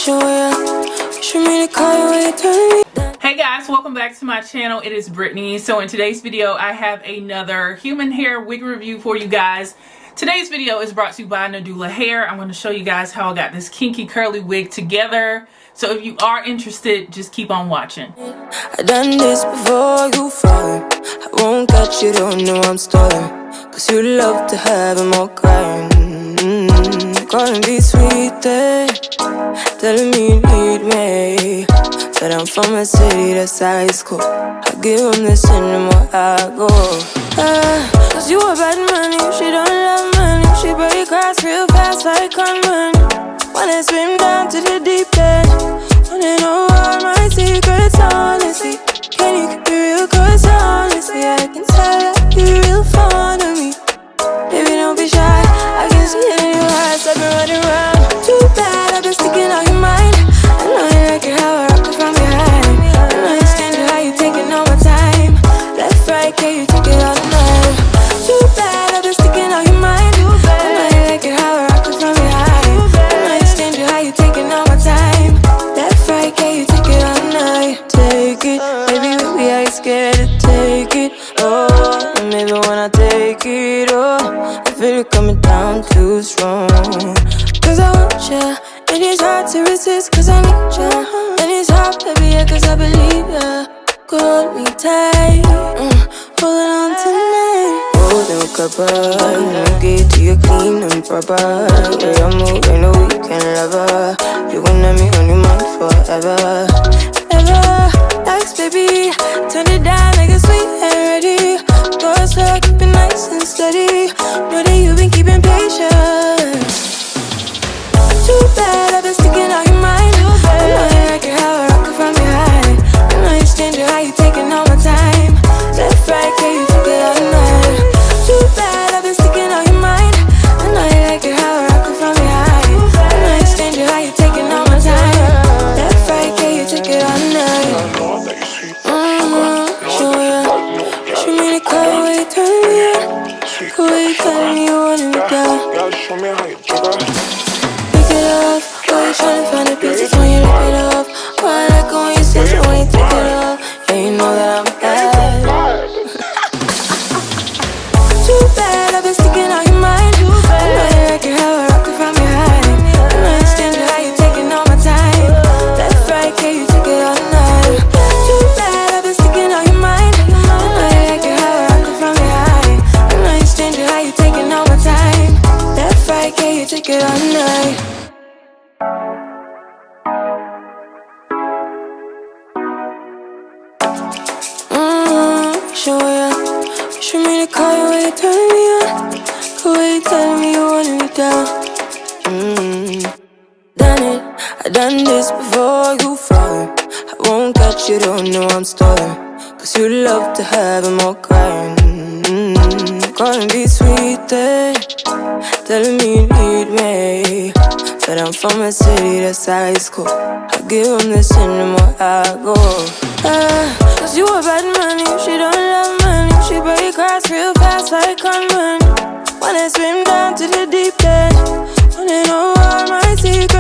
Hey guys, welcome back to my channel. It is Brittany. So in today's video I have another human hair wig review for you guys. Today's video is brought to you by Nadula Hair. I'm going to show you guys how I got this kinky curly wig together. So if you are interested, just keep on watching. I done this before you fall. I won't catch you, don't know I'm stalling. Cause you love to have them all crying. Calling me sweet, telling me you need me. Said I'm from a city that's high school. I give them this anymore, I go. Cause you a bad money, she don't love money. She break grass real fast like conman. Wanna swim down to the deep end. Wanna know all my secrets, honestly. Can you keep it real? Cause honestly, I can tell that you're real fond of me. Baby, don't be shy, I can see it in your eyes. I've been running around, too bad, I've been sticking out your mind. I know you like it how I rock it from behind. I know you stand it how you taking all my time. Left, right, can you take it all night? Too bad, I've been sticking out your mind. I know you like it how I rock it from behind. I know you stand it how you taking all my time. Left, right, can you take it all night? Take it, baby, baby, I ain't scared to take it. Oh, and maybe when I take it, oh, I feel it coming down too strong. Cause I want ya, and it's hard to resist cause I need ya. And it's hard, baby, yeah, cause I believe ya. Hold me tight, holding on tonight. Holding a couple, no get to you clean and proper. Way I move, I know you can love her. You gon' have me on your mind forever, ever. Thanks, baby, turn it down like a sweet and ready. Go slow, keep it nice and steady. Know that you've been keeping patience. Too bad, I've been sticking out your mind. I know you like it how I rock it from behind. I know you stand it how you taking all my time. Left, right, can you take it all night? Too bad, I've been sticking out your mind. I know you like it how I rock it from behind. I know you stand it how you taking all my time. Left, right, can you take it all night? Show me the color where you turn me on. The way you telling me you want it down. Show me how you jigger. Why you tryna find the pieces when you rip it off? Why I like it when you sit it when you take it off? Yeah, you know that I'm bad. Too bad, I've been sticking out your mind. I know you like it how I rock it from behind. I know you stand it how you taking all my time. Left, right, can you take it all night? Too bad, I've been sticking out your mind. I know you like it how I rock it from behind. I know you stand it how you taking all my time. Left, right, can you take it all night? Show me the color where you turn me on. The way you telling me you want me down. Done it, I done this before you fall. I won't catch you, don't know I'm stalling. Cause you love to have them all crying. Calling me sweet, telling me you need me. But I'm from a city that's high school. I give them this anymore, I go. Cause you a bad money, she don't love money. She break grass real fast like conman. Wanna swim down to the deep end. Wanna know all my secrets.